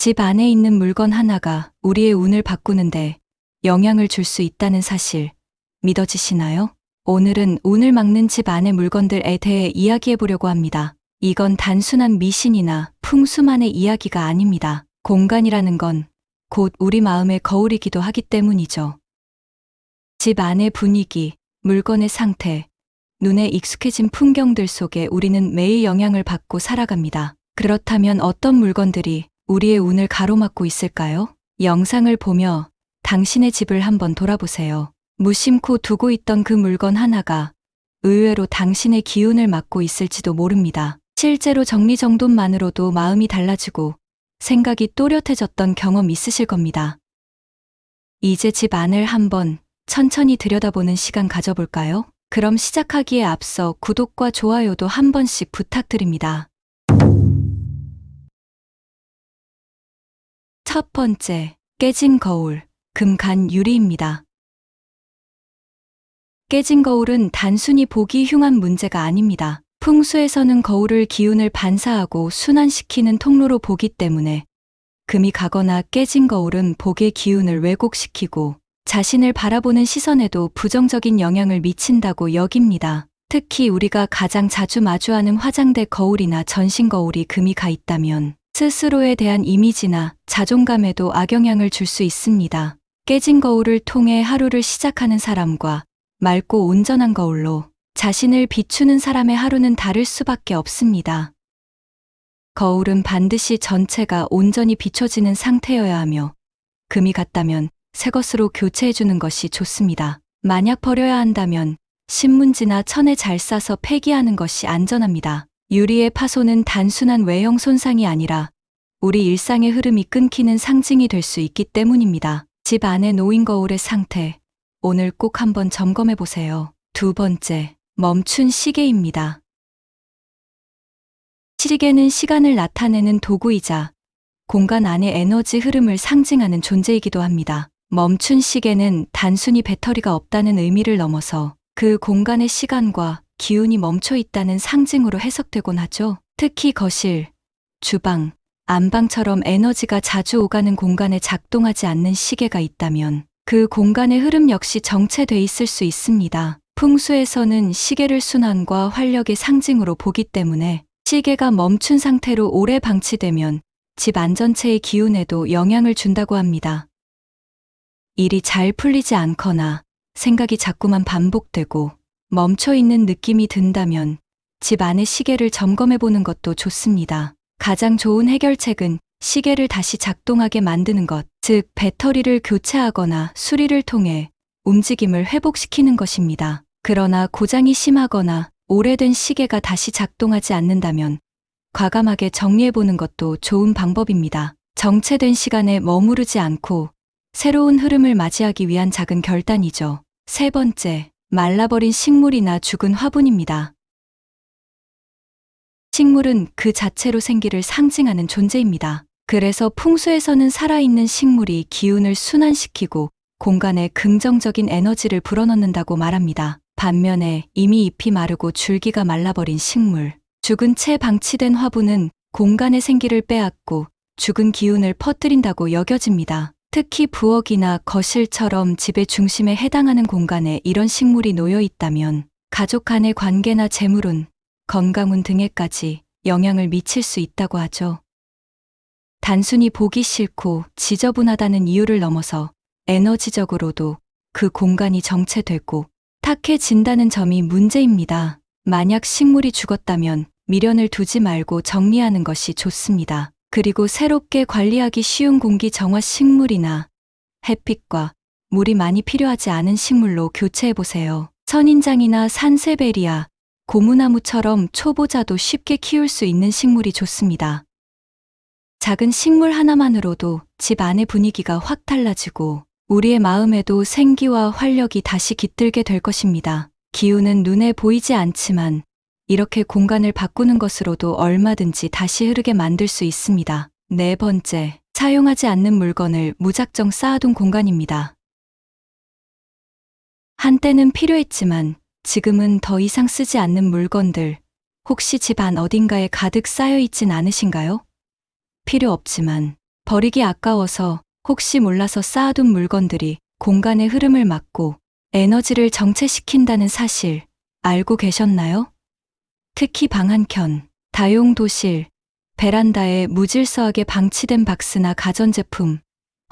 집 안에 있는 물건 하나가 우리의 운을 바꾸는데 영향을 줄 수 있다는 사실 믿어지시나요? 오늘은 운을 막는 집 안의 물건들에 대해 이야기해 보려고 합니다. 이건 단순한 미신이나 풍수만의 이야기가 아닙니다. 공간이라는 건 곧 우리 마음의 거울이기도 하기 때문이죠. 집 안의 분위기, 물건의 상태, 눈에 익숙해진 풍경들 속에 우리는 매일 영향을 받고 살아갑니다. 그렇다면 어떤 물건들이 우리의 운을 가로막고 있을까요? 영상을 보며 당신의 집을 한번 돌아보세요. 무심코 두고 있던 그 물건 하나가 의외로 당신의 기운을 막고 있을지도 모릅니다. 실제로 정리정돈만으로도 마음이 달라지고 생각이 또렷해졌던 경험 있으실 겁니다. 이제 집 안을 한번 천천히 들여다보는 시간 가져볼까요? 그럼 시작하기에 앞서 구독과 좋아요도 한 번씩 부탁드립니다. 첫 번째, 깨진 거울, 금간 유리입니다. 깨진 거울은 단순히 보기 흉한 문제가 아닙니다. 풍수에서는 거울을 기운을 반사하고 순환시키는 통로로 보기 때문에 금이 가거나 깨진 거울은 복의 기운을 왜곡시키고 자신을 바라보는 시선에도 부정적인 영향을 미친다고 여깁니다. 특히 우리가 가장 자주 마주하는 화장대 거울이나 전신 거울이 금이 가 있다면 스스로에 대한 이미지나 자존감에도 악영향을 줄 수 있습니다. 깨진 거울을 통해 하루를 시작하는 사람과 맑고 온전한 거울로 자신을 비추는 사람의 하루는 다를 수밖에 없습니다. 거울은 반드시 전체가 온전히 비춰지는 상태여야 하며 금이 갔다면 새 것으로 교체해주는 것이 좋습니다. 만약 버려야 한다면 신문지나 천에 잘 싸서 폐기하는 것이 안전합니다. 유리의 파손은 단순한 외형 손상이 아니라 우리 일상의 흐름이 끊기는 상징이 될 수 있기 때문입니다. 집 안에 놓인 거울의 상태, 오늘 꼭 한번 점검해 보세요. 두 번째, 멈춘 시계입니다. 시계는 시간을 나타내는 도구이자 공간 안의 에너지 흐름을 상징하는 존재이기도 합니다. 멈춘 시계는 단순히 배터리가 없다는 의미를 넘어서 그 공간의 시간과 기운이 멈춰 있다는 상징으로 해석되곤 하죠. 특히 거실, 주방, 안방처럼 에너지가 자주 오가는 공간에 작동하지 않는 시계가 있다면 그 공간의 흐름 역시 정체돼 있을 수 있습니다. 풍수에서는 시계를 순환과 활력의 상징으로 보기 때문에 시계가 멈춘 상태로 오래 방치되면 집 안전체의 기운에도 영향을 준다고 합니다. 일이 잘 풀리지 않거나 생각이 자꾸만 반복되고 멈춰 있는 느낌이 든다면 집 안의 시계를 점검해 보는 것도 좋습니다. 가장 좋은 해결책은 시계를 다시 작동하게 만드는 것, 즉 배터리를 교체하거나 수리를 통해 움직임을 회복시키는 것입니다. 그러나 고장이 심하거나 오래된 시계가 다시 작동하지 않는다면 과감하게 정리해보는 것도 좋은 방법입니다. 정체된 시간에 머무르지 않고 새로운 흐름을 맞이하기 위한 작은 결단이죠. 세 번째, 말라버린 식물이나 죽은 화분입니다. 식물은 그 자체로 생기를 상징하는 존재입니다. 그래서 풍수에서는 살아있는 식물이 기운을 순환시키고 공간에 긍정적인 에너지를 불어넣는다고 말합니다. 반면에 이미 잎이 마르고 줄기가 말라버린 식물, 죽은 채 방치된 화분은 공간의 생기를 빼앗고 죽은 기운을 퍼뜨린다고 여겨집니다. 특히 부엌이나 거실처럼 집의 중심에 해당하는 공간에 이런 식물이 놓여 있다면 가족 간의 관계나 재물운, 건강운 등에까지 영향을 미칠 수 있다고 하죠. 단순히 보기 싫고 지저분하다는 이유를 넘어서 에너지적으로도 그 공간이 정체되고 탁해진다는 점이 문제입니다. 만약 식물이 죽었다면 미련을 두지 말고 정리하는 것이 좋습니다. 그리고 새롭게 관리하기 쉬운 공기 정화 식물이나 햇빛과 물이 많이 필요하지 않은 식물로 교체해보세요. 선인장이나 산세베리아, 고무나무처럼 초보자도 쉽게 키울 수 있는 식물이 좋습니다. 작은 식물 하나만으로도 집 안의 분위기가 확 달라지고 우리의 마음에도 생기와 활력이 다시 깃들게 될 것입니다. 기운은 눈에 보이지 않지만 이렇게 공간을 바꾸는 것으로도 얼마든지 다시 흐르게 만들 수 있습니다. 네 번째, 사용하지 않는 물건을 무작정 쌓아둔 공간입니다. 한때는 필요했지만 지금은 더 이상 쓰지 않는 물건들, 혹시 집 안 어딘가에 가득 쌓여 있진 않으신가요? 필요 없지만 버리기 아까워서 혹시 몰라서 쌓아둔 물건들이 공간의 흐름을 막고 에너지를 정체시킨다는 사실 알고 계셨나요? 특히 방 한켠, 다용도실, 베란다에 무질서하게 방치된 박스나 가전제품,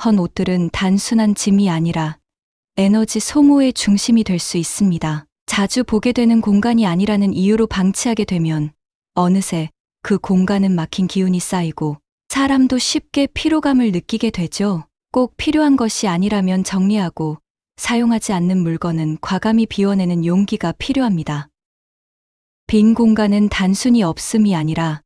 헌 옷들은 단순한 짐이 아니라 에너지 소모의 중심이 될 수 있습니다. 자주 보게 되는 공간이 아니라는 이유로 방치하게 되면 어느새 그 공간은 막힌 기운이 쌓이고 사람도 쉽게 피로감을 느끼게 되죠. 꼭 필요한 것이 아니라면 정리하고 사용하지 않는 물건은 과감히 비워내는 용기가 필요합니다. 빈 공간은 단순히 없음이 아니라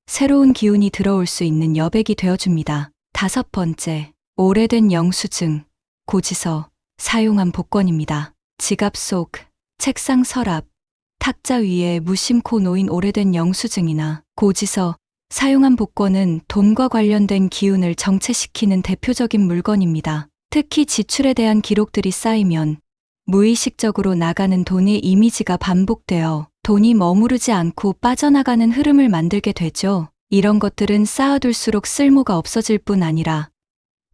새로운 기운이 들어올 수 있는 여백이 되어줍니다. 5번째, 오래된 영수증, 고지서, 사용한 복권입니다. 지갑 속, 책상 서랍, 탁자 위에 무심코 놓인 오래된 영수증이나 고지서, 사용한 복권은 돈과 관련된 기운을 정체시키는 대표적인 물건입니다. 특히 지출에 대한 기록들이 쌓이면 무의식적으로 나가는 돈의 이미지가 반복되어 돈이 머무르지 않고 빠져나가는 흐름을 만들게 되죠. 이런 것들은 쌓아둘수록 쓸모가 없어질 뿐 아니라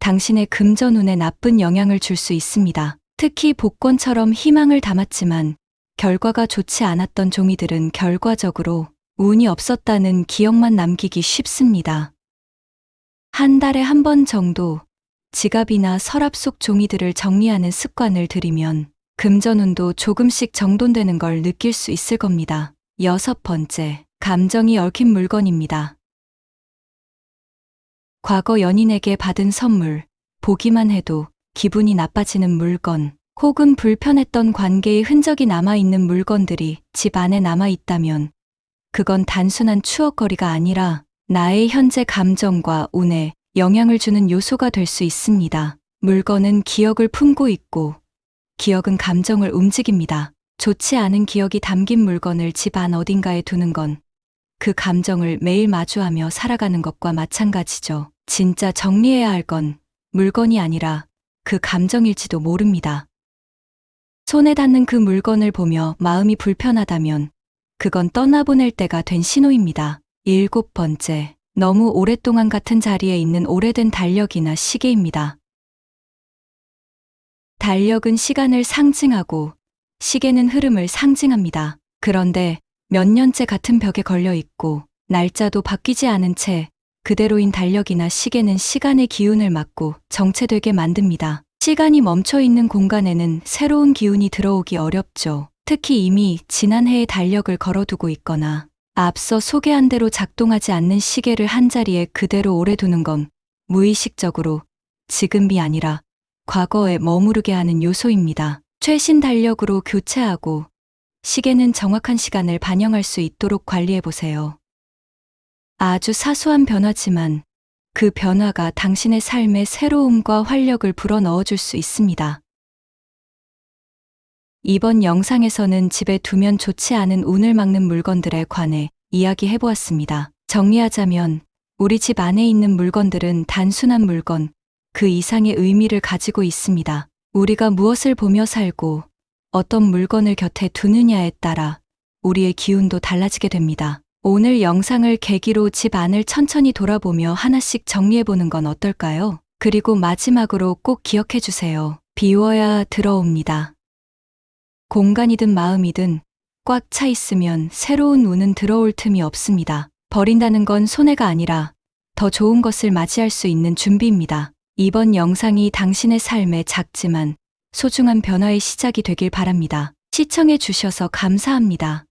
당신의 금전운에 나쁜 영향을 줄 수 있습니다. 특히 복권처럼 희망을 담았지만 결과가 좋지 않았던 종이들은 결과적으로 운이 없었다는 기억만 남기기 쉽습니다. 한 달에 한 번 정도 지갑이나 서랍 속 종이들을 정리하는 습관을 들이면 금전운도 조금씩 정돈되는 걸 느낄 수 있을 겁니다. 6번째, 감정이 얽힌 물건입니다. 과거 연인에게 받은 선물, 보기만 해도 기분이 나빠지는 물건, 혹은 불편했던 관계의 흔적이 남아있는 물건들이 집 안에 남아있다면 그건 단순한 추억거리가 아니라 나의 현재 감정과 운에 영향을 주는 요소가 될 수 있습니다. 물건은 기억을 품고 있고 기억은 감정을 움직입니다. 좋지 않은 기억이 담긴 물건을 집 안 어딘가에 두는 건 그 감정을 매일 마주하며 살아가는 것과 마찬가지죠. 진짜 정리해야 할 건 물건이 아니라 그 감정일지도 모릅니다. 손에 닿는 그 물건을 보며 마음이 불편하다면 그건 떠나보낼 때가 된 신호입니다. 7번째, 너무 오랫동안 같은 자리에 있는 오래된 달력이나 시계입니다. 달력은 시간을 상징하고 시계는 흐름을 상징합니다. 그런데 몇 년째 같은 벽에 걸려 있고 날짜도 바뀌지 않은 채 그대로인 달력이나 시계는 시간의 기운을 막고 정체되게 만듭니다. 시간이 멈춰 있는 공간에는 새로운 기운이 들어오기 어렵죠. 특히 이미 지난 해의 달력을 걸어두고 있거나 앞서 소개한 대로 작동하지 않는 시계를 한자리에 그대로 오래 두는 건 무의식적으로 지금이 아니라 과거에 머무르게 하는 요소입니다. 최신 달력으로 교체하고 시계는 정확한 시간을 반영할 수 있도록 관리해보세요. 아주 사소한 변화지만 그 변화가 당신의 삶에 새로움과 활력을 불어넣어줄 수 있습니다. 이번 영상에서는 집에 두면 좋지 않은 운을 막는 물건들에 관해 이야기해보았습니다. 정리하자면 우리 집 안에 있는 물건들은 단순한 물건, 그 이상의 의미를 가지고 있습니다. 우리가 무엇을 보며 살고 어떤 물건을 곁에 두느냐에 따라 우리의 기운도 달라지게 됩니다. 오늘 영상을 계기로 집 안을 천천히 돌아보며 하나씩 정리해보는 건 어떨까요? 그리고 마지막으로 꼭 기억해주세요. 비워야 들어옵니다. 공간이든 마음이든 꽉 차 있으면 새로운 운은 들어올 틈이 없습니다. 버린다는 건 손해가 아니라 더 좋은 것을 맞이할 수 있는 준비입니다. 이번 영상이 당신의 삶에 작지만 소중한 변화의 시작이 되길 바랍니다. 시청해 주셔서 감사합니다.